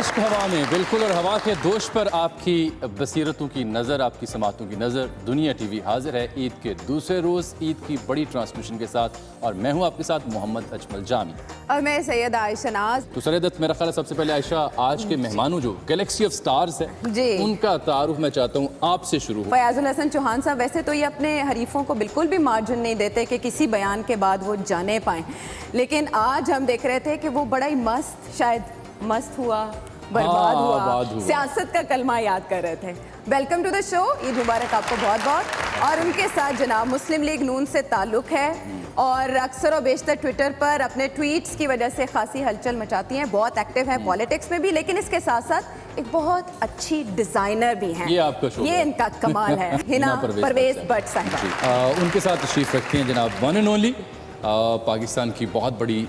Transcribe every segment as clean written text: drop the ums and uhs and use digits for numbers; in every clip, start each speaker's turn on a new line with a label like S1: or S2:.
S1: मश्क हवा में बिल्कुल और हवा के दोष पर आपकी बसीरतों की नज़र, आपकी समातों की नज़र। दुनिया टीवी हाजिर है ईद के दूसरे रोज़ ईद की बड़ी ट्रांसमिशन के साथ, और मैं हूं आपके साथ मोहम्मद अजमल जामी
S2: और मैं सैयद आयशा नाज।
S1: तो सरेदत, मेरा ख्याल है सबसे पहले आयशा, आज के मेहमानों जो गैलेक्सी ऑफ स्टार्स है
S2: जी,
S1: उनका तारुफ मैं चाहता हूँ आपसे शुरू हो।
S2: फयाजुल हसन चौहान साहब वैसे तो ये अपने हरीफों को बिल्कुल भी मार्जिन नहीं देते कि किसी बयान के बाद वो जाने पाएँ, लेकिन आज हम देख रहे थे कि वो बड़ा ही मस्त, शायद मस्त हुआ, बर्बाद हुआ, सियासत का कलमा याद कर रहे थे। Welcome to the show, Eid मुबारक आपको बहुत बहुत। और उनके साथ जनाब मुस्लिम लीग नून से ताल्लुक़ है और अक्सर और बेशतर ट्विटर पर अपने ट्वीट्स की वजह से खासी हलचल मचाती हैं, बहुत एक्टिव हैं पॉलिटिक्स में भी, लेकिन इसके साथ साथ एक बहुत अच्छी डिज़ाइनर भी हैं।
S1: ये आपका शो,
S2: ये इनका कमाल है। हिना परवेज भट्ट साहिबा
S1: उनके साथ तशरीफ रखती हैं जनाब वन एंड ओनली पाकिस्तान की बहुत बड़ी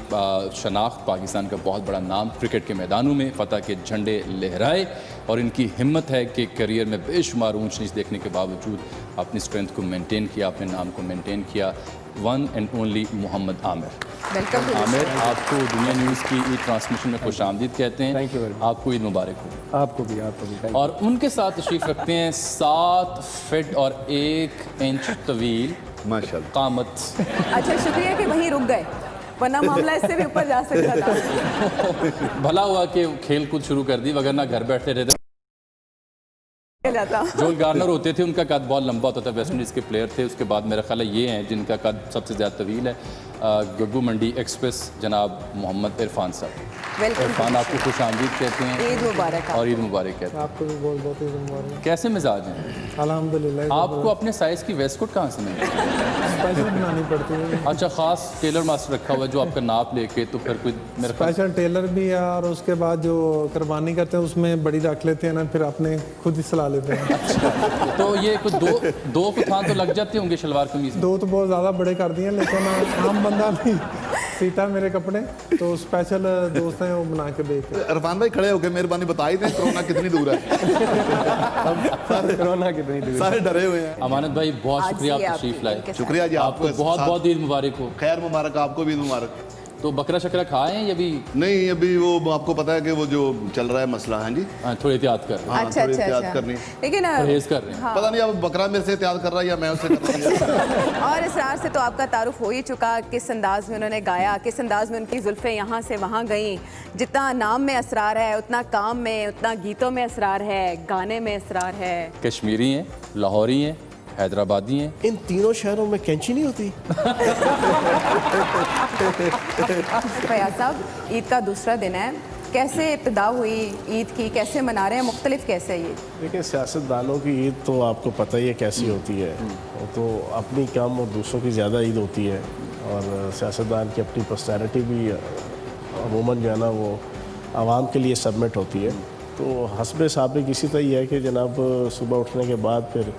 S1: शनाख्त, पाकिस्तान का बहुत बड़ा नाम, क्रिकेट के मैदानों में फ़तह के झंडे लहराए, और इनकी हिम्मत है कि करियर में बेशुमार ऊंच नीच देखने के बावजूद अपनी स्ट्रेंथ को मेंटेन किया, अपने नाम को मेंटेन किया। One and only Mohammad Aamir.
S2: Welcome
S1: Aamir, आपको दुनिया न्यूज़ की ईद ट्रांसमिशन में खुशामदीद कहते हैं।
S3: Thank you very much.
S1: आपको ईद मुबारक हो।
S3: आपको भी, आपको भी।
S1: और उनके साथ तशरीफ रखते हैं 7 फीट और 1 इंच तवील
S4: माशाल्लाह
S1: कामत।
S2: अच्छा, शुक्रिया कि वहीं रुक गए, वरना मामला इससे भी ऊपर जा सकता था।
S1: भला हुआ कि खेल कूद शुरू कर दी, वगरना घर बैठते रहते। जोल गार्नर होते थे, उनका कद बहुत लंबा होता था, वेस्ट इंडीज़ के प्लेयर थे। उसके बाद मेरा ख्याल है ये हैं जिनका कद सबसे ज़्यादा तवील है, गग्गू मंडी एक्सप्रेस जनाब मोहम्मद इरफान साहब। इरफान, आपको खुश आमदीद कहते हैं,
S2: ईद मुबारक
S1: और ईद मुबारक कहते हैं।
S3: आपको भी बहुत बहुत ईद मुबारक।
S1: कैसे मिजाज हैं?
S3: अल्हम्दुलिल्लाह।
S1: आपको अपने साइज़ की वेस्ट कोट कहाँ से मिली?
S3: स्पेशल बनानी पड़ती है।
S1: अच्छा, ख़ास टेलर मास्टर रखा हुआ है जो आपका नाप लेके, तो फिर कोई मेरा
S3: स्पेशल टेलर भी है, और उसके बाद जो कुर्बानी करते हैं उसमें बड़ी रख लेते हैं ना, फिर अपने खुद ही सिला लेते हैं।
S1: अच्छा, तो ये कुछ दो कुथान तो लग जाते होंगे शलवार कमीज में?
S3: 2 तो बहुत ज़्यादा बड़े कर दिए, लेकिन आम बंदा नहीं सीता मेरे कपड़े, तो स्पेशल दोस्त हैं वो बना के बेचते हैं।
S4: इरफान भाई खड़े होकर मेहरबानी बता ही दें कोरोना कितनी दूर है।
S3: कोरोना कितनी दूर,
S4: सारे डरे हुए हैं।
S1: अमानत भाई, बहुत शुक्रिया आप तशरीफ लाए।
S4: शुक्रिया जी,
S1: आपको बहुत बहुत ईद मुबारक हो।
S4: खैर मुबारक, आपको भी ईद मुबारक।
S1: तो बकरा शकरा खाए हैं या भी
S4: नहीं? अभी वो आपको पता है कि वो जो चल रहा है मसला है जी,
S1: थोड़ी एहतियात कर रहे हैं,
S2: अच्छा
S4: थोड़ी
S2: अच्छा
S4: एहतियात
S2: अच्छा,
S4: करनी,
S2: लेकिन
S1: परहेज कर रहे हैं।
S4: पता नहीं अब बकरा मेरे से एहतियात कर रहा है या मैं उससे कर रहा हूँ।
S2: और इसरार से तो आपका तारुफ हो ही चुका, किस अंदाज में उन्होंने गाया, किस अंदाज में उनकी जुल्फें यहाँ से वहाँ गईं। जितना नाम में असरार है उतना काम में, उतना गीतों में असरार है, गाने में असरार है।
S1: कश्मीरी हैं, लाहौरी हैं, हैदराबादी हैं।
S5: इन तीनों शहरों में कैंची नहीं होती।
S2: फयाज साहब, ईद का दूसरा दिन है, कैसे इब्तिदा हुई ईद की, कैसे मना रहे हैं, मुख्तलिफ कैसे है ये?
S5: देखिए, सियासतदानों की ईद तो आपको पता ही है कैसी होती है, तो अपनी कम और दूसरों की ज़्यादा ईद होती है, और सियासतदान की अपनी पर्सनैलिटी भी अमूमन जो है ना वो आवाम के लिए सबमिट होती है। तो हस्ब साबिक इसी तरह ही है कि जनाब सुबह उठने के बाद फिर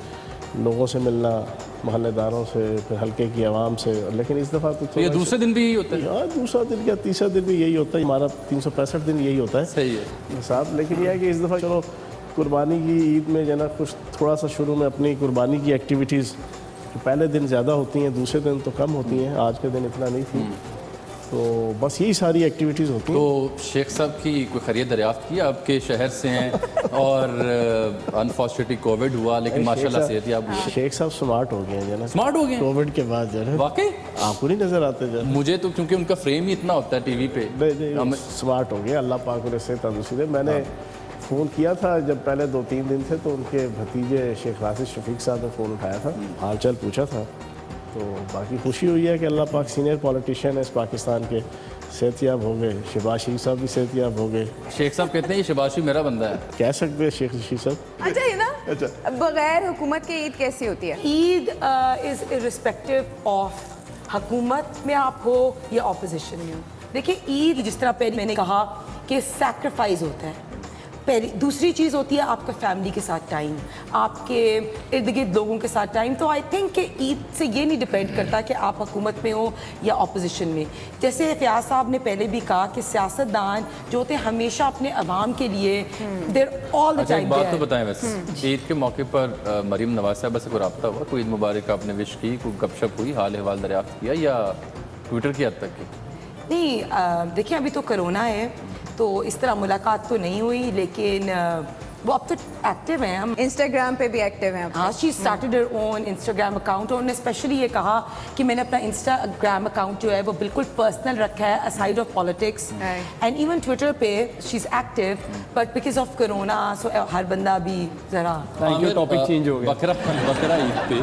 S5: लोगों से मिलना, मोहल्लेदारों से, फिर हल्के की आवाम से। लेकिन इस दफ़ा तो
S1: ये दूसरे दिन भी यही होता है?
S5: हाँ, दूसरा दिन क्या तीसरा दिन भी यही होता है, हमारा 365 दिन यही होता है।
S1: सही है
S5: साहब, लेकिन यह है कि इस दफ़ा चलो कुर्बानी की ईद में जो ना कुछ थोड़ा सा शुरू में अपनी कुर्बानी की एक्टिविटीज़ पहले दिन ज़्यादा होती हैं, दूसरे दिन तो कम होती हैं, आज के दिन इतना नहीं थी, तो बस यही सारी एक्टिविटीज़ होती हैं।
S1: तो शेख साहब की कोई खैरियत दरियाफ्त की? आपके शहर से हैं और अनफॉर्चुनेटली कोविड हुआ, लेकिन माशाल्लाह सेहत याब हुई।
S5: शेख साहब स्मार्ट हो गए हैं जना,
S1: स्मार्ट हो गए
S5: कोविड के बाद जो है।
S1: वाकई
S5: आपको नहीं नज़र आते जरा?
S1: मुझे तो, क्योंकि उनका फ्रेम ही इतना होता है टीवी पे।
S5: नहीं, स्मार्ट हो गए, अल्लाह पाक उन्हें सेहत तंदुरुस्ती दे। मैंने फ़ोन किया था जब पहले 2-3 दिन थे, तो उनके भतीजे शेख राशिद शफीक साहब ने फ़ोन उठाया था, हाल चाल पूछा था, तो बाकी खुशी हुई है कि अल्लाह पाक सीनियर पॉलिटिशियन है इस पाकिस्तान के, सेहतियाब हो गए। शहबाज शरीफ साहब भी सेहतियाब हो गए।
S1: शेख साहब कहते हैं ये शहबाज शरीफ मेरा बंदा है,
S5: कह सकते हैं शेख शरीफ साहब।
S2: अच्छा, ये ना बगैर हुकूमत के ईद कैसी होती है?
S6: ईद इज़ इर्रिस्पेक्टिव ऑफ हुकूमत में आप हो या ऑपोजिशन में हो। देखिए, ईद जिस तरह पहले मैंने कहा कि सैक्रिफाइस होता है, पहली। दूसरी चीज़ होती है आपका फैमिली के साथ टाइम, आपके इर्द गिर्द लोगों के साथ टाइम। तो आई थिंक कि ईद से ये नहीं डिपेंड करता कि आप हुकूमत में हो या अपोजिशन में। जैसे फयाज साहब ने पहले भी कहा कि सियासतदान जो होते हैं हमेशा अपने अवाम के लिए देर ऑल द टाइम।
S1: एक बात तो बताएं, वैसे ईद के मौके पर मरीम नवाज साहबा से कोई रब्ता हुआ, कोई ईद मुबारक आपने विश की, कोई गपशप हुई, हाल अहवाल दरियाफ्त किया, या ट्विटर की हद तक की?
S6: नहीं, देखिए अभी तो कोरोना है, तो इस तरह मुलाकात तो नहीं हुई, लेकिन वो अब तो एक्टिव हैं हम।
S2: इंस्टाग्राम पे भी एक्टिव हैं अब।
S6: हाँ, she started her own Instagram account, और उन्होंने स्पेशली ये कहा कि मैंने अपना इंस्टाग्राम अकाउंट जो है वो बिल्कुल पर्सनल रखा है, aside of politics, and even Twitter पे she is active, but because of corona so हर बंदा भी ज़रा
S1: टॉपिक चेंज हो गया। बकरा ईद पे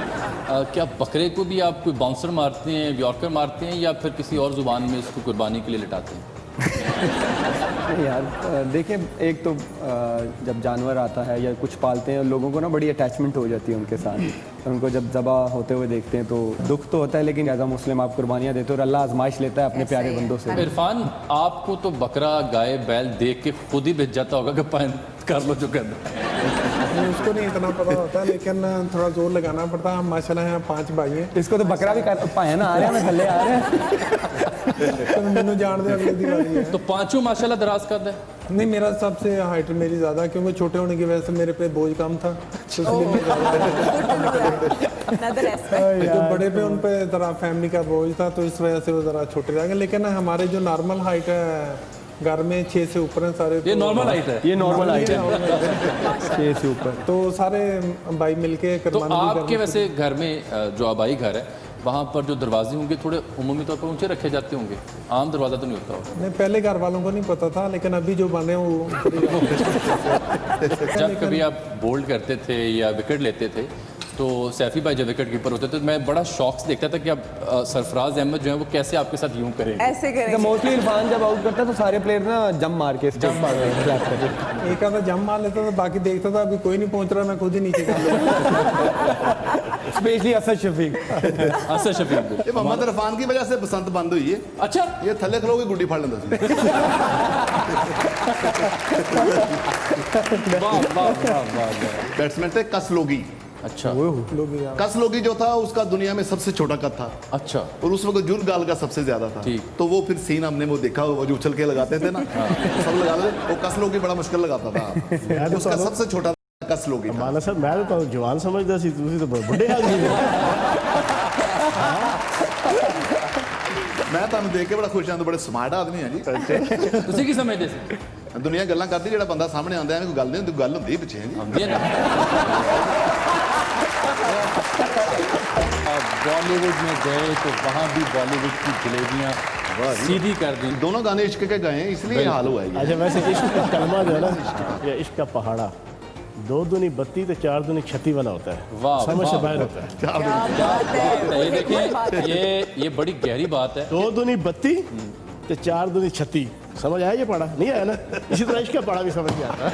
S1: क्या बकरे को भी आप कोई बाउंसर मारते हैं, यॉर्कर मारते हैं, या फिर किसी और ज़ुबान में इसको कुर्बानी के लिए लिटाते हैं?
S7: नहीं यार, देखिए, एक तो जब जानवर आता है या कुछ पालते हैं, लोगों को ना बड़ी अटैचमेंट हो जाती है उनके साथ। उनको जब ज़बह होते हुए देखते हैं तो दुख तो होता है, लेकिन एज अ मुस्लिम आप कुर्बानियाँ देते हो और अल्लाह आजमाइश लेता है अपने प्यारे बंदों से।
S1: इरफान, आपको तो बकरा गाय बैल देख के खुद ही भिज जाता होगा कि पान कर लो जो करना है।
S3: नहीं, उसको नहीं इतना पता होता, लेकिन थोड़ा जोर लगाना पड़ता है। हम माशाल्लाह यहाँ 5 भाई हैं।
S7: इसको तो बकरा भी पाए ना, आ रहे हैं, मैं थल्ले आ रहे हैं।
S3: तो मैंने जान दे अगले दिवाली है।
S1: तो पांचों माशाल्लाह दराज कर दे।
S3: नहीं, मेरा सबसे हाइट मेरी ज़्यादा, क्योंकि छोटे होने की वजह से मेरे पे बोझ कम था, तो इसलिए मैं
S2: Another aspect.
S3: जो बड़े पे उन पे ज़रा फैमिली का बोझ था, तो इस वजह से वो ज़रा छोटे रह गए। लेकिन हमारे जो नॉर्मल हाइट है घर में 6 से ऊपर हैं सारे।
S1: ये नॉर्मल हाइट है।
S7: ये नॉर्मल हाइट है, 6 से ऊपर।
S3: तो सारे भाई मिलके
S1: तो
S3: कुर्बानी भी
S1: आपके वैसे घर में जो आबाई घर है वहाँ पर जो दरवाजे होंगे थोड़े उमूमी तौर पर ऊंचे रखे जाते होंगे, आम दरवाज़ा तो नहीं होता होगा?
S3: नहीं, पहले घर वालों को नहीं पता था, लेकिन अभी जो बने वो
S1: जब कभी आप बोल्ड करते थे या विकेट लेते थे तो सैफी भाई जब विकेट कीपर होते थे तो मैं बड़ा शौक से देखता था कि अब सरफराज अहमद जो है वो कैसे आपके साथ यूं करेंगे।
S2: ऐसे करेंगे।
S7: मोस्टली इरफान जब आउट करता है तो सारे प्लेयर ना जंप मार के
S3: एक आधा जम मार लेता था, बाकी देखता था अभी कोई नहीं पहुंच रहा, मैं खुद ही नीचे कर लेता।
S7: स्पेशली असद शफीक।
S1: असद शफीक
S4: ये मोहम्मद इरफान की वजह से बसंत बंद हुई है।
S1: अच्छा,
S4: ये थले खलोगे गुड्डी फाड़ लेंदा सी।
S1: वाह वाह वाह वाह।
S4: बैट्समैन थे कसलोगी।
S1: अच्छा
S4: कसलोगी जो था उसका दुनिया में सबसे छोटा कद था।
S1: अच्छा,
S4: और उस वक्त जुर्गाल का सबसे ज्यादा था।
S1: ठीक।
S4: तो वो फिर सीन हमने वो देखा, वो जो उछल के लगाते थे ना, सब लगाते थे, वो कसलोगी बड़ा मुश्किल लगाता था। उसका सबसे छोटा कसलोगी था।
S5: माना सर मैं तो जवान समझदा सी, तुसी तो बुढ़े आदमी हो।
S4: मैं ਤੁਹਾਨੂੰ ਦੇਖ ਕੇ ਬੜਾ ਖੁਸ਼ ਹਾਂ, तो बड़े स्मार्ट आदमी हैं जी।
S1: ਤੁਸੀਂ ਕੀ ਸਮਝਦੇ ਸੀ?
S4: दुनिया गल्लां करती, ਜਿਹੜਾ ਬੰਦਾ ਸਾਹਮਣੇ ਆਉਂਦਾ ਐਵੇਂ ਕੋਈ ਗੱਲ ਨਹੀਂ ਹੁੰਦੀ, ਗੱਲ ਹੁੰਦੀ ਪਿੱਛੇ ਜੀ।
S1: ਹੁੰਦੀ है ना। बॉलीवुड में गए तो वहाँ भी बॉलीवुड की जलेबियाँ सीधी कर दी।
S4: दोनों गाने इश्क के गए हैं, इसलिए ये हाल हुआ है ये।
S5: अच्छा, वैसे इश्क का कलमा जो है ना, या इश्क का पहाड़ा, 2 दूनी 32 तो 4 दूनी 36 वाला होता है।
S1: वाह,
S5: समझ से
S1: वाह,
S5: बाहर
S1: वाह।
S5: होता है।
S2: क्या बात है।
S1: ये देखिए, ये बड़ी गहरी बात है।
S5: 2 दूनी 32 तो 4 दूनी 36। समझ आया ये पढ़ा? नहीं आया ना? इसी तरह इश्क का पढ़ा भी समझ में आता है।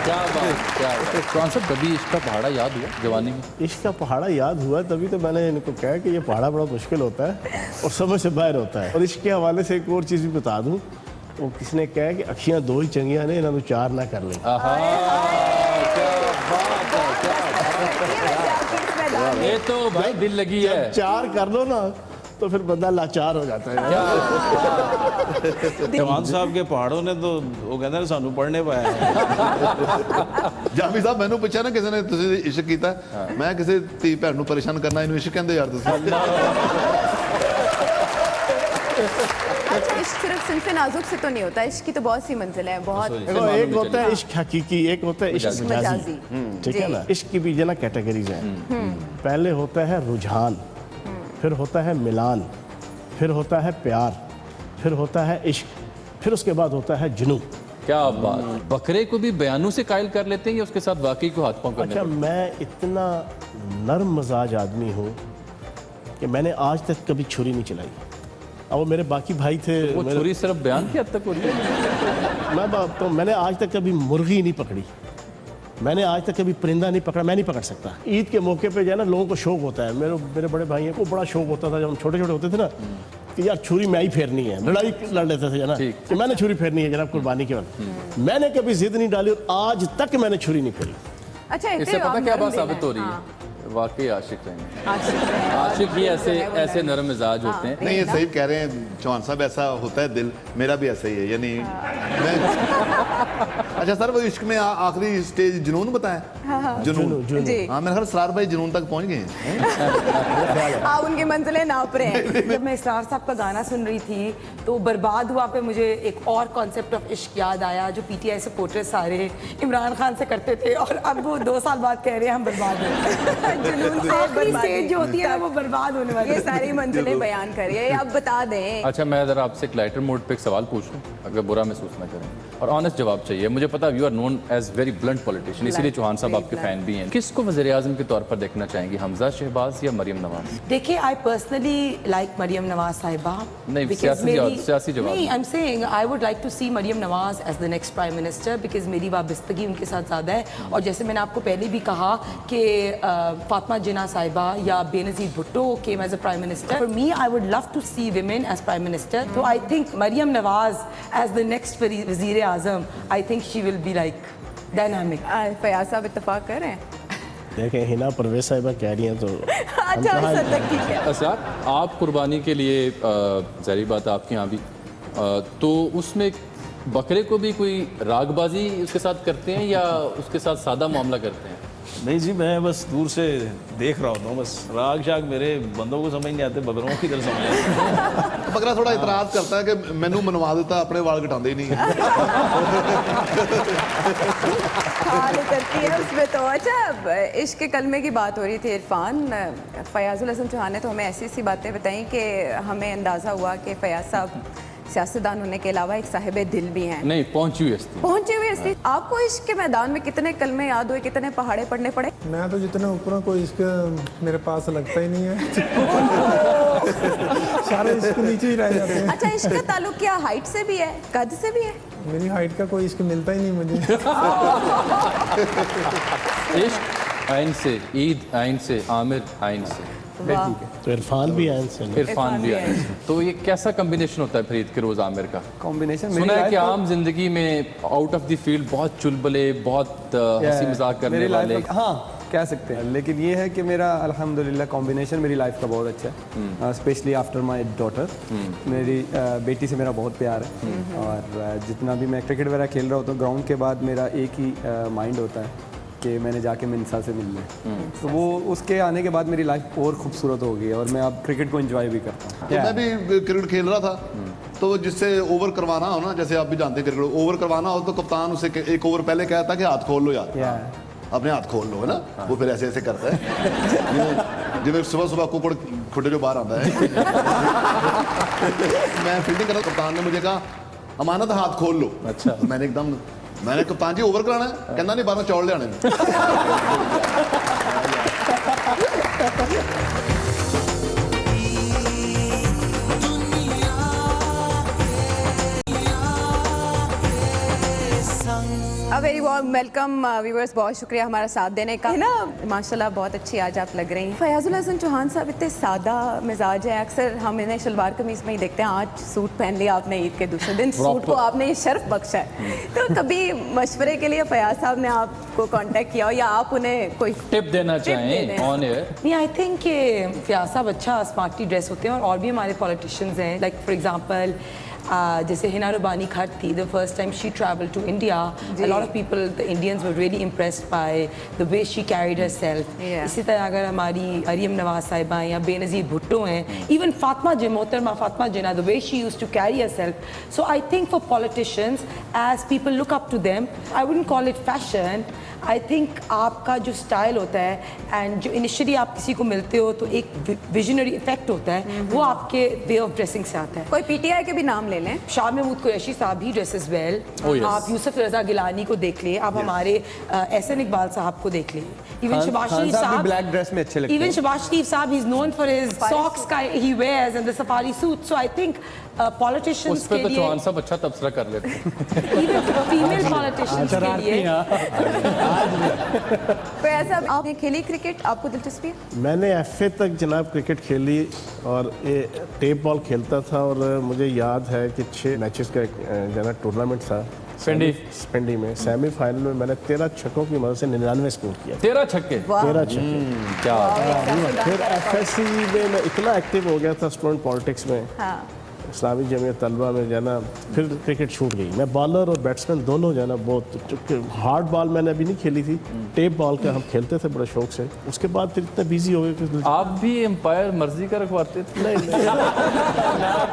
S1: क्या बात, क्या बात। कौन सा कभी इसका पहाड़ा याद हुआ जवानी में?
S5: इश्क का पहाड़ा याद हुआ, तभी तो मैंने इनको कहा कि ये पहाड़ा बड़ा मुश्किल होता है और समझ से बाहर होता है। और इसके हवाले से एक और चीज़ भी बता दूँ, वो किसने कहा कि अखियाँ 2 ही चंगियाँ ने, इन्होंने 4 ना कर लें।
S1: ये तो भाई दिल लगी है।
S5: 4 कर लो ना तो फिर बंदा लाचार हो जाता है।
S8: जवान साहब के पहाड़ों ने तो वो कहते हैं सानू पढ़ने पाया है।
S4: ਜਾਮੀ ਸਾਹਿਬ ਮੈਨੂੰ ਪੁੱਛਿਆ ਨਾ ਕਿਸੇ ਨੇ, ਤੁਸੀਂ ਇਸ਼ਕ ਕੀਤਾ? ਮੈਂ ਕਿਸੇ ਧੀ ਭੈਣ ਨੂੰ ਪਰੇਸ਼ਾਨ ਕਰਨਾ ਇਹਨੂੰ ਇਸ਼ਕ ਕਹਿੰਦੇ ਯਾਰ ਤੁਸੀਂ।
S2: अच्छा, इश्क सिर्फ सिंफ नाजुक से तो नहीं होता, इश्क की तो बहुत सी मंजिलें हैं, बहुत।
S5: देखो, एक होता है इश्क हकीकी, एक होता है इश्क मजाजी। ठीक है ना? इश्क की भी जो ना कैटेगरीज हैं। पहले होता है रुझान, फिर होता है मिलान, फिर होता है प्यार, फिर होता है इश्क, फिर उसके बाद होता है जुनून।
S1: क्या बात। बकरे को भी बयानों से कायल कर लेते हैं या उसके साथ वाकई को हाथ पांव करने
S5: अच्छा, मैं इतना नरम मजाज आदमी हूँ कि मैंने आज तक कभी छुरी नहीं चलाई। अब वो मेरे बाकी भाई थे,
S1: वो छुरी सिर्फ बयान की हद तक हो रही है।
S5: तो मैंने आज तक कभी मुर्गी नहीं पकड़ी, मैंने आज तक कभी परिंदा नहीं पकड़ा, मैं नहीं पकड़ सकता। ईद के मौके पे जो है ना, लोगों को शौक होता है, मेरे बड़े भाई हैं को बड़ा शौक होता था जब हम छोटे छोटे होते थे ना, कि यार छुरी मैं ही फेरनी है, लड़ाई लड़ लेते थे ना कि मैंने छुरी फेरनी है जनाब कुर्बानी के वक्त। मैंने कभी जिद नहीं डाली और आज तक मैंने छुरी नहीं फेरी।
S2: अच्छा,
S1: इससे पता क्या बात साबित हो रही है? वाकई आशिक रहेंगे। आशिक ही ऐसे नरम मिजाज होते हैं।
S4: नहीं, ये सही कह रहे हैं चौहान साहब, ऐसा होता है दिल, मेरा भी ऐसा ही है। यानी मैं अच्छा सर, वो इश्क में आखिरी स्टेज जुनून बताया? जुनून।
S2: जी
S4: हाँ, मेरे ख्याल सरार भाई जुनून तक पहुंच गए हैं।
S2: आप उनकी मंजिलें नाप रहे हैं।
S6: जब मैं इसरार साहब का गाना सुन रही थी तो बर्बाद हुआ पे मुझे एक और कॉन्सेप्ट ऑफ इश्क याद आया जो पीटीआई सपोर्टर्स सारे इमरान खान से करते थे, और अब वो 2 साल बाद कह रहे हैं हम बर्बाद हैं।
S2: जुनून से
S6: आखिरी
S2: बर्बादी
S6: स्टेज जो होती है ना वो बर्बाद होने वाली
S2: ये
S6: है।
S2: सारी मंजिलें बयान करिए, अब बता दें।
S1: अच्छा, मैं ज़रा आपसे एक लाइटर मोड पे एक सवाल पूछ लूँ, अगर बुरा महसूस ना करें, और ऑनेस्ट जवाब चाहिए। मुझे पता you are known as very blunt politician, इसीलिए चौहान साहब आपके फैन भी हैं। किसको वज़ीर आज़म के तौर पर देखना चाहेंगे, हमजा शहबाज या मरियम नवाज?
S6: देखिए, I personally like Maryam Nawaz Sahiba.
S1: नहीं,
S6: because
S1: सियासी जवाब
S6: नहीं, I am saying I would like to see Maryam Nawaz as the next prime minister, because मेरी वाबस्तगी उनके साथ ज़्यादा है। और जैसे मैंने आपको पहले भी कहा कि फातिमा जिन्ना साहिबा या Benazir Bhutto came as a prime minister, for me I would love to see women as prime minister. तो I think Maryam Nawaz as the next वज़ीर आज़म, I think she will be like dynamic.
S2: Fayaz साहब इत्तेफाक कर रहे हैं?
S5: देखें, हिना परवेज साहिबा कह रही हैं तो
S2: अच्छा, सर तक ठीक है।
S1: अच्छा, आप कुर्बानी के लिए ज़ाहिर बात है आपके यहाँ भी, तो उसमें बकरे को भी कोई रागबाजी उसके साथ करते हैं या उसके साथ सादा मामला करते हैं?
S8: नहीं जी, मैं बस दूर से देख रहा होता हूँ। बस राग शाग मेरे बंदों को समझ नहीं आते, बकरों की तरह समझ आते।
S4: बकरा थोड़ा इतराज करता है कि मैनू मनवा देता, अपने वाल घटाते ही नहीं।
S2: हाल करती है उसमें तो। अच्छा, इश्क के कलमे की बात हो रही थी इरफान, फयाजुल हसन चौहान ने तो हमें ऐसी ऐसी बातें बताई कि हमें अंदाज़ा हुआ कि फयाज साहब सियासतदान होने के अलावा एक साहिब दिल भी हैं।
S1: नहीं, पहुंची हुई हस्ती।
S2: पहुंचे हुए हस्ती। आपको इश्क के मैदान में कितने कलमे याद हुए, कितने पहाड़े पढ़ने पड़े?
S3: मैं तो जितने ऊपर हूं, कोई इश्क मेरे पास लगता ही नहीं है। सारे इश्क नीचे ही रह जाते हैं।
S2: अच्छा, इश्क का ताल्लुक क्या हाइट से भी है, कद से भी है?
S3: मेरी हाइट का कोई इश्क मिलता ही नहीं मुझे।
S1: इश्क आइन से, ईद आइन से, आमिर आइन से,
S5: तो इरफान भी आयन से नहीं।
S1: इरफान भी आइन से। तो ये कैसा कम्बिनेशन होता है फरीद फिरोज आमिर का?
S7: कॉम्बिनेशन
S1: सुना है कि आम जिंदगी में आउट ऑफ द फील्ड बहुत चुलबुले, बहुत हंसी मजाक करने
S7: मेरी
S1: वाले।
S7: लाइफ, हाँ कह सकते हैं, लेकिन ये है कि मेरा अल्हम्दुलिल्लाह कॉम्बिनेशन मेरी लाइफ का बहुत अच्छा है, स्पेशली आफ्टर माय डॉटर। मेरी बेटी से मेरा बहुत प्यार है, और जितना भी मैं क्रिकेट वगैरह खेल रहा होता हूँ, ग्राउंड के बाद मेरा एक ही माइंड होता है कि मैंने जाके मिनसा से मिल लें। तो वो उसके आने के बाद मेरी लाइफ और खूबसूरत हो गई है, और मैं अब क्रिकेट को एंजॉय भी करता हूँ।
S4: तो मैं भी क्रिकेट खेल रहा था, तो जिससे ओवर करवाना हो ना, जैसे आप भी जानते हैं क्रिकेट ओवर करवाना हो तो कप्तान उसे एक ओवर पहले कहता है कि हाथ खोल लो यार, अपने हाथ खोल लो, है ना। वो फिर ऐसे ऐसे करता है, जिन्हें सुबह सुबह कुकड़ खुडे जो बाहर आता है। मैं फील्डिंग कर रहा, कप्तान ने मुझे कहा अमानत हाथ खोल लो।
S1: अच्छा।
S4: मैंने कप्तान जी ओवर कराना है, कहना नहीं 12 चौड़ ले आने।
S2: वेरी वार्म वेलकम व्यूअर्स, बहुत शुक्रिया हमारा साथ देने का। है ना, माशाल्लाह बहुत अच्छी आज आप लग रही हैं। फयाजुल हसन चौहान साहब इतने सादा मिजाज है, अक्सर हम इन्हें शलवार कमीज में ही देखते हैं। आज सूट पहन लिया आपने, ईद के दूसरे दिन सूट को आपने ये शर्फ बख्शा है। तो कभी मशवरे के लिए फयाज साहब ने आपको कांटेक्ट किया हो, या आप उन्हें कोई
S1: टिप देना चाहें ऑन एयर?
S6: नहीं, आई थिंक कि फयाज साहब अच्छा स्मार्टली ड्रेस होते हैं, और भी हमारे पॉलिटिशियंस हैं, लाइक फॉर एग्जांपल जैसे हिना रुबानी खट थी, the first time she travel to India, a lot of people, the Indians were really impressed by the way she carried herself. इसी तरह अगर हमारी मरियम नवाज साहिबा या बेनज़ीर भुट्टो हैं, इवन मोहतरमा Fatima Jinnah, the way she used to carry herself. So I think for politicians, as people look up to them, I wouldn't call it fashion. I think आपका जो स्टाइल होता है, एंड जो इनिशियली आप किसी को मिलते हो तो एक विजनरी इफेक्ट होता है, वो आपके वे ऑफ ड्रेसिंग से आता है।
S2: कोई पीटीआई के भी नाम ले लें,
S6: शाह महमूद कुरैशी साहब ही ड्रेसेस वेल। आप यूसुफ रजा गिलानी को देख लिए, आप हमारे एहसन इकबाल साहब को देख लिए, इवन शहबाज शरीफ साहब
S7: ब्लैक ड्रेस में अच्छे लगते हैं।
S6: Even Shahbaz Sharif Sahab he is known for his socks he wears and the safari suit. So I think politicians
S1: उस पे
S6: के
S1: तो
S6: लिए,
S1: चौहान साहब अच्छा तबसरा कर लेते हैं।
S6: इवन फीमेल पॉलिटिशियंस के लिए।
S2: फयाज साहब, आपने खेली क्रिकेट, आपको दिलचस्पी है?
S5: मैंने FA तक जनाब क्रिकेट खेली, और ये टेप बॉल खेलता था, और मुझे याद है कि 6 मैचेस का एक जना टूर्नामेंट था स्पेंडी में। सेमीफाइनल में मैंने 13 छक्कों की मदद से 99 स्कोर किया।
S1: 13 छक्के?
S5: 13 छक्के।
S1: क्या?
S5: फिर FSC में मैं इतना एक्टिव हो गया था स्टूडेंट पॉलिटिक्स में, इस्लामी जमीयत तलबा में जो है ना फिर क्रिकेट छूट गई। मैं बॉलर और बैट्समैन दोनों जो है ना बहुत, चूँकि हार्ड बॉल मैंने अभी नहीं खेली थी, टेप बॉल का हम खेलते थे बड़े शौक से। उसके बाद फिर इतना बिजी हो गए कि
S1: आप भी एम्पायर मर्जी का रखवाते थे?
S5: नहीं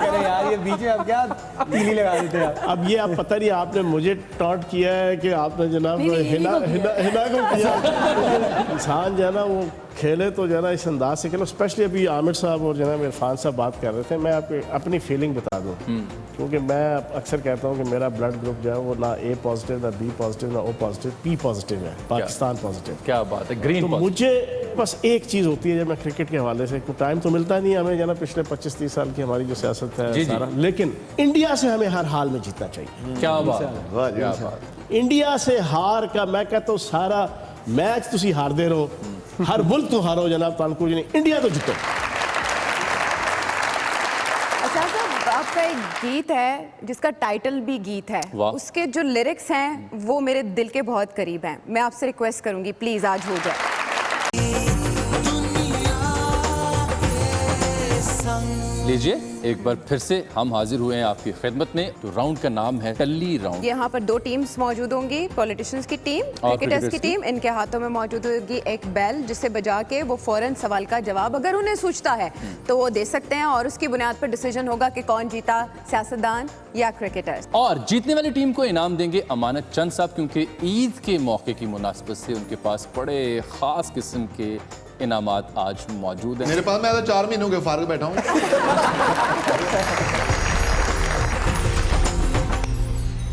S7: करें यार, ये बीच में आप क्या तीली लगा देते हैं आप।
S5: अब ये आप पता नहीं आपने मुझे टॉन्ट किया है कि आपने जनाब हिना को किया। इंसान जो है ना वो खेले तो जो है ना इस अंदाज से खेलो। स्पेशली अभी आमिर साहब और जनाब इरफान साहब बात कर रहे थे, मैं आपको अपनी फीलिंग बता दूं, क्योंकि मैं अक्सर कहता हूं कि मेरा ब्लड ग्रुप जो है वो ना ए पॉजिटिव, ना बी पॉजिटिव, ना ओ पॉजिटिव, पी पॉजिटिव है, पाकिस्तान पॉजिटिव।
S1: क्या बात है, ग्रीन
S5: तो मुझे बस एक चीज़ होती है जब मैं क्रिकेट के हवाले से, टाइम तो मिलता नहीं हमें जो ना पिछले 25-30 साल की हमारी जो सियासत है सारा, लेकिन इंडिया से हमें हर हाल में जीतना चाहिए।
S1: क्या बात, क्या बात।
S5: इंडिया से हार का मैं कहता हूँ सारा मैच तुसी हार दे रहो, हर मुल्क तो हारो जनाब, तानकुर जी ने इंडिया तो जीतो।
S2: अच्छा साहब, आपका एक गीत है जिसका टाइटल भी गीत है, उसके जो लिरिक्स हैं वो मेरे दिल के बहुत करीब हैं। मैं आपसे रिक्वेस्ट करूंगी प्लीज आज हो जाए।
S1: लीजिए एक बार फिर से हम हाजिर हुए हैं आपकी खिदमत में। तो राउंड का नाम है टल्ली राउंड।
S2: यहाँ पर दो टीम्स मौजूद होंगी, पॉलिटिशियंस की टीम, क्रिकेटर्स की टीम। इनके हाथों में मौजूद होगी एक बेल जिसे बजा के वो फौरन सवाल का जवाब अगर उन्हें सूझता है तो वो दे सकते हैं, और उसकी बुनियाद पर डिसीजन होगा कि कौन जीता, सियासतदान या क्रिकेटर्स।
S1: और जीतने वाली टीम को इनाम देंगे अमानत चंद साहब, क्योंकि ईद के मौके की मुनासिबत से उनके पास बड़े खास किस्म के इनामात आज मौजूद हैं।
S4: मेरे पास, मैं तो 4 महीनों के फारग बैठा हूँ।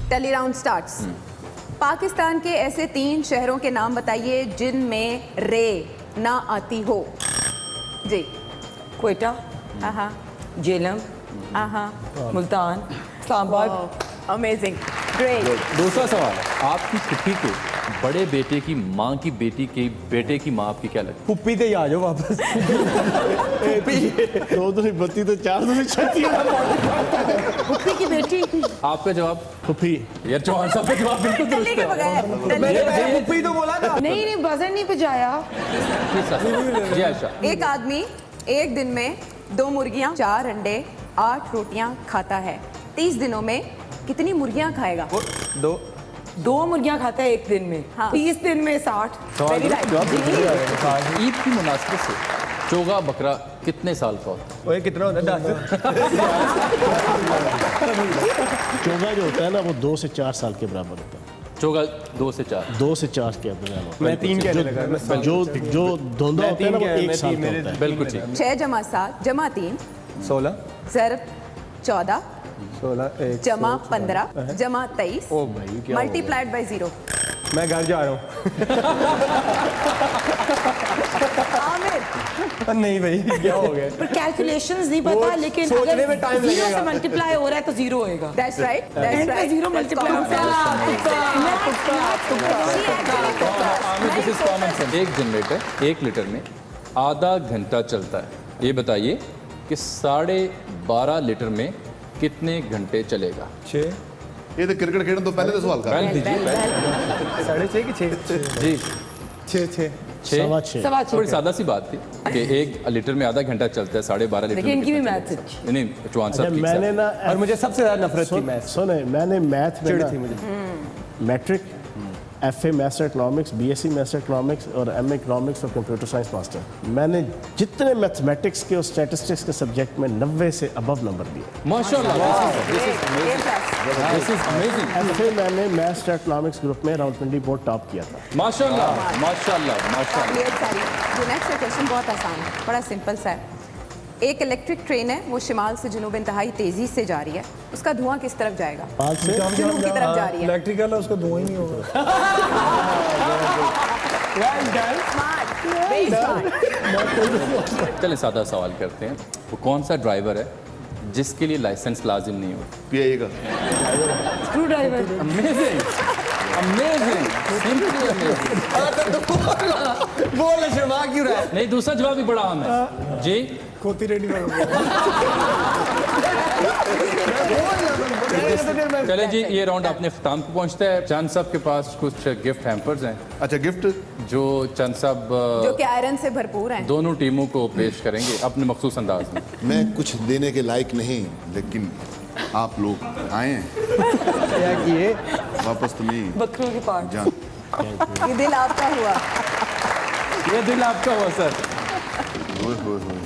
S2: टली राउंड स्टार्ट्स। पाकिस्तान के ऐसे 3 शहरों के नाम बताइए जिनमें रे ना आती हो। जी।
S6: क्वेटा,
S2: आहा,
S6: जेलम,
S2: आहा,
S6: मुल्तान, इस्लामाबाद।
S2: Amazing, great.
S1: दूसरा सवाल, आपकी फुफी को बड़े बेटे की माँ की बेटी के बेटे की माँ आपकी क्या लगती?
S7: पुप्पी ते ही आ जाओ वापस।
S5: दो दूनी बत्ती तो 4 दूनी 36।
S6: पुप्पी की बेटी।
S1: आपका जवाब?
S5: फुफी।
S1: यार चौहान साहब का जवाब बिल्कुल दुरुस्त है।
S7: मैंने पुप्पी तो बोला था।
S6: नहीं बजर नहीं बजाया।
S1: जी आयशा।
S2: एक आदमी एक दिन में 2 मुर्गियां, 4 अंडे, 8 रोटियां खाता है। 30 दिनों में कितनी मुर्गियां खाएगा?
S6: 2 मुर्गियां खाता है एक दिन में।
S2: हाँ।
S6: 30 दिन में 60।
S2: Very right.
S1: ईद की मुनासिबत से चोगा बकरा कितने साल का होता है?
S7: ओए कितना होता है? 10।
S5: चोगा जो होता है ना वो 2 से 4 साल के बराबर होता है।
S1: चोगा 2 से 4।
S5: 2 से 4 के दरमियान होता है।
S7: मैं 3 कहने लगा।
S5: जो धुंधा होता है ना वो 1 साल का होता है।
S1: बिल्कुल ठीक।
S2: 6 जमा 7 जमा 3
S7: 16
S2: ज़रब 14
S7: 16 1
S2: जमा 15 जमा 23
S7: ओ भाई क्या
S2: मल्टीप्लाइड बाय 0।
S7: मैं घर जा रहा हूँ।
S2: आमिर।
S7: नहीं भाई क्या हो गया?
S6: पर कैलकुलेशंस नहीं पता, लेकिन
S7: सोचने
S6: अगर
S7: में टाइम
S6: 0
S7: लगेगा।
S6: से मल्टीप्लाई हो रहा है तो 0 होएगा।
S2: That's right. That's
S6: End पे
S2: right.
S6: 0 multiply होता
S1: दिस इज कॉमन सेंस। एक जनरेटर 1 लीटर में आधा घंटा चलता है। ये बताइए कि 12.5 लीटर में कितने घंटे चलेगा?
S7: 6
S4: ये तो क्रिकेट खेलने तो पहले तो सवाल कर।
S1: पहल दीजिए, पहल।
S7: 6.5 कि 6
S1: जी
S3: 6
S5: सवा छः।
S1: बड़ी सादा सी बात थी कि 1 लीटर में आधा घंटा चलता है, 12.5 लीटर
S6: लेकिन
S1: में
S6: इनकी भी
S1: कितना
S6: मैथ्स
S1: चलता है? नहीं चौहान
S5: अच्छा
S1: साहब ठीक
S5: मैंने
S1: साहब।
S5: ना
S7: और मुझे सबसे ज़्यादा नफरत थी मैथ्स।
S5: सुने मैंने मैथ में
S7: चिढ़
S5: ना
S7: थी मुझे।
S5: Matric, FA maths economics, BSc maths economics और MA इकोनॉमिक्स और कंप्यूटर साइंस मास्टर। मैंने जितने मैथमेटिक्स के और स्टैटिस्टिक्स के सब्जेक्ट में 90 से अबव नंबर दिए।
S1: माशाल्लाह, दिस इज अमेजिंग।
S5: FA मैंने मैथ्स इकोनॉमिक्स ग्रुप में रावलपिंडी बोर्ड टॉप किया था।
S1: माशाल्लाह, माशाल्लाह, माशाल्लाह।
S2: जो नेक्स्ट क्वेश्चन बहुत आसान है, बड़ा सिंपल सा है। एक इलेक्ट्रिक ट्रेन है, वो शिमाल से जुनूब इंतहाई तेजी से जा रही है। उसका धुआं किस तरफ जाएगा? जुनूब की तरफ जा रही है।
S3: इलेक्ट्रिकल है, उसका धुआं ही नहीं होगा।
S2: Smart, very smart.
S1: चलिए सादा सवाल करते हैं। वो कौन सा ड्राइवर है जिसके लिए लाइसेंस लाजिम नहीं होता?
S4: PIA का।
S6: Screw driver.
S1: Amazing, amazing, simply amazing.
S7: बोल शर्मा क्यों रहा है?
S1: नहीं, दूसरा जवाब भी बड़ा आम है। जी
S3: खोती रेडी में
S1: चले जी, ये राउंड अपने अख्ताम को पहुंचता है। चंद साहब के पास कुछ गिफ्ट हैम्पर्स हैं
S4: अच्छा गिफ्ट
S1: जो चंद साहब
S2: जो कि आयरन से भरपूर हैं।
S1: दोनों टीमों को पेश करेंगे अपने मखसूस अंदाज में।
S4: मैं कुछ देने के लायक नहीं, लेकिन आप लोग आए हैं,
S7: क्या किए?
S4: वापस तो नहीं
S6: बकरों के पार्ट।
S4: जान।
S2: ये दिल आपका हुआ।
S1: ये दिल आपका हुआ सर।
S4: ओए होए होए,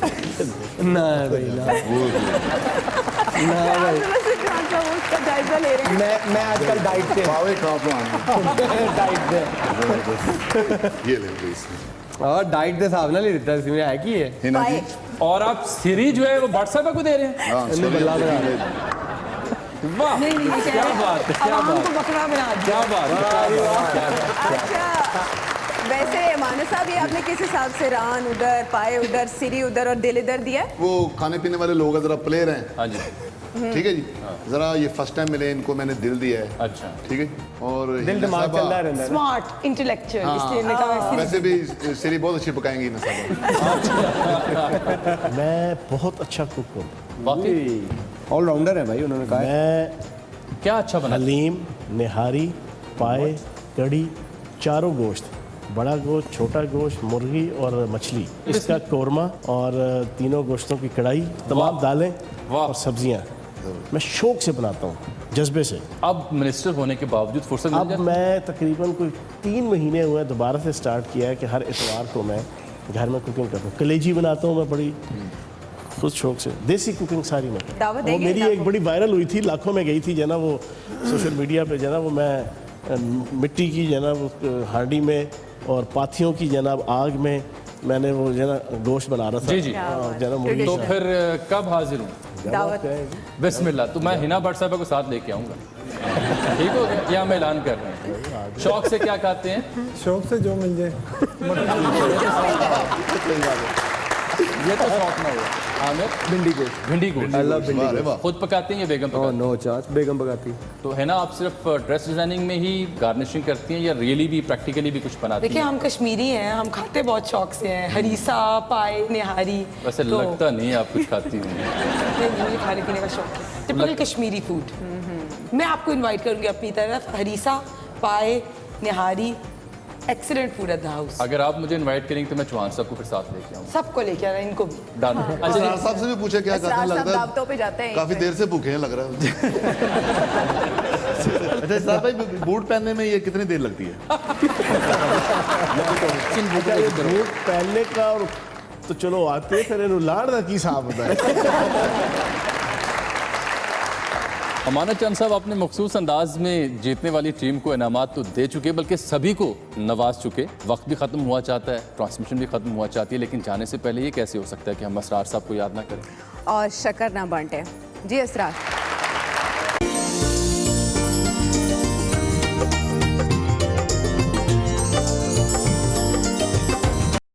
S7: ना भाई ना
S4: ओए होए।
S7: ना भाई,
S2: उसका जायजा ले रहे हैं।
S7: मैं आजकल डाइट पे
S4: पावे कहाँ पे आने?
S7: डाइट पे
S4: ये ले प्लीज।
S7: और डाइट के हिसाब ਨਾਲ ਹੀ ਦਿੱਤਾ ਸੀ ਮੈਂ ਹੈ ਕੀ ਹੈ
S4: हिना जी
S1: और आप सीरीज जो है वो व्हाट्सएप को दे रहे हैं।
S4: हाँ
S7: ਇਹਨੂੰ ਬੱਲਾ ਬਣਾ
S1: वाह,
S6: नहीं नहीं, ये
S1: क्या बात है, क्या
S6: अब
S1: बात
S6: हमको बकरा बना दिया।
S1: क्या बात है।
S2: अच्छा, वैसे मानस साहब ये आपने किस हिसाब से रान उधर, पाए उधर, सिरी उधर और दिल इधर दिया है?
S4: वो खाने पीने वाले लोग हैं, जरा प्लेयर हैं,
S1: हाँ जी,
S4: ठीक है जी। जरा ये फर्स्ट टाइम मिले, इनको मैंने दिल दिया है,
S1: अच्छा।
S4: ठीक है। और
S7: ਦਿਲ
S4: हिना
S7: ਦਿਮਾਗ
S4: साहबा-
S7: ਚੱਲਦਾ ਰਹਿੰਦਾ ਹੈ ਨਾ।
S6: स्मार्ट इंटेलेक्चुअल, इसलिए मैंने कहा वैसे
S4: वैसे भी सिरी बहुत अच्छी पकाएंगी हिना साहबा।
S5: मैं बहुत अच्छा कुक हूँ।
S1: वाकई
S7: ऑलराउंडर है भाई, उन्होंने कहा है।
S5: मैं
S1: क्या अच्छा बना।
S5: हलीम, निहारी, पाए, कड़ी, चारों गोश्त, बड़ा गोश्त, छोटा गोश्त, मुर्गी और मछली, इसका कोरमा और तीनों गोश्तों की कढ़ाई, तमाम दालें
S1: वाह।
S5: और सब्जियां मैं शौक से बनाता हूँ, जज्बे से।
S1: अब मिनिस्टर होने के बावजूद फुर्सत मिल
S5: अब
S1: जाती है?
S5: मैं तकरीबन कोई 3 महीने हुए दोबारा से स्टार्ट किया है कि हर इतवार को मैं घर में कुकिंग करता हूँ। कलेजी बनाता हूँ मैं बड़ी खुद शौक से, देसी कुकिंग सारी मैं।
S2: दावत
S5: वो
S2: देंगे
S5: मेरी
S2: दावत?
S5: एक बड़ी वायरल हुई थी, लाखों में गई थी जो ना वो सोशल मीडिया पे जो ना वो मैं मिट्टी की जो ना वो हांडी में और पाथियों की जनाब आग में मैंने वो जो ना गोश्त बना रहा था।
S1: जी, जी।
S5: और जो ना मुर्गी
S1: तो फिर कब हाजिर हूँ?
S2: दावत
S1: बिस्मिल्लाह। तो मैं हिना भट्ट साहब को साथ लेके आऊँगा, ठीक हो गया? या हम ऐलान कर रहे हैं। शौक से क्या खाते हैं?
S3: शौक से जो मिल जाए।
S1: ये तो शौक ना हुआ। आमिर?
S7: भिंडी गोश्त।
S1: भिंडी गोश्त।
S7: आई लव भिंडी
S4: वाह रे वाह।
S1: खुद पकाते हैं या बेगम
S7: ओह
S1: पकाती
S7: नो चांस, बेगम पकाती।
S1: तो है ना, आप सिर्फ ड्रेस डिजाइनिंग में ही गार्निशिंग करती हैं या रियली भी प्रैक्टिकली भी कुछ बनाती
S6: देखिए
S1: हैं?
S6: हम कश्मीरी हैं, हम खाते बहुत शौक से हैं, हरीसा, पाए, निहारी।
S1: वैसे
S6: तो-
S1: लगता नहीं आप कुछ खाती हैं।
S6: नहीं, मुझे खाने पीने का शौक है, टिपिकल कश्मीरी फूड। मैं आपको इनवाइट करूंगी अपनी तरफ, harissa, paya, nihari, excellent food at the house.
S1: अगर आप मुझे इनवाइट करेंगे तो मैं चौहान साहब को फिर साथ लेके आऊँगा।
S6: सबको लेके आना, इनको भी।
S1: डन। अच्छा
S4: असरार
S1: जी,
S4: साहब से भी पूछे क्या कहते हैं,
S2: असरार साहब
S4: लगता
S2: दावतों पे जाते
S4: है
S2: हैं
S4: काफी देर से भूखे हैं लग रहा है। अच्छा साहब भाई, बूट पहनने में ये कितनी देर लगती है?
S5: अच्छा, ये बूट पहनने का और तो चलो आते फिर इन्हों लाड़ का की हिसाब होता है।
S1: अमानत चंद साहब अपने मखसूस अंदाज में जीतने वाली टीम को इनामात तो दे चुके, बल्कि सभी को नवाज चुके। वक्त भी ख़त्म हुआ चाहता है, ट्रांसमिशन भी ख़त्म हुआ चाहती है, लेकिन जाने से पहले ये कैसे हो सकता है कि हम असरार साहब को याद ना करें?
S2: और शक्कर ना बांटे। जी असरार।